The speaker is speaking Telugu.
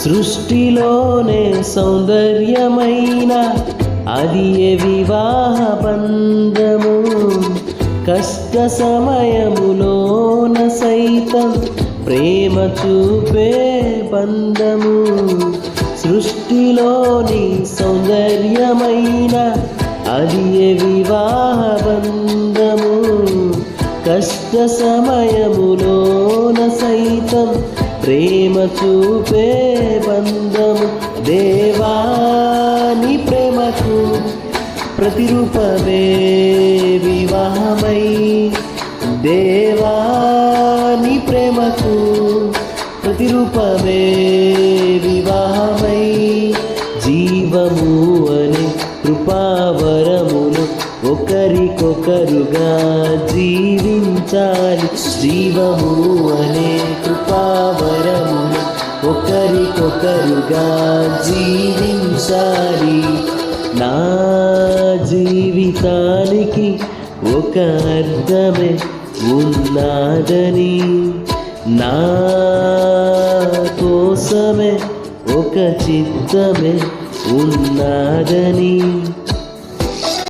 సృష్టిలోనే సౌందర్యమైన అది వివాహ బంధము. కష్ట సమయములోన సైతం ప్రేమ చూపే బంధము. సృష్టిలోని సౌందర్యమైన అది వివాహ బంధము. కష్ట సమయములోన సైతం ప్రేమ చూపే బంధము. దేవాని ప్రేమకు ప్రతిరూపమే వివాహమై, దేవాని ప్రేమకు ప్రతిరూపమే వివాహమై, జీవము అనే కృపావరములు ఒకరికొకరుగా జీవించాలి. జీవము అనే కృపావరములు ఒకరికొకరుగా జీవించాలి. నా జీవితానికి ఒక అర్థమే ఉన్నాదని, నా కోసమే ఒక చిత్తమే ఉన్నాదని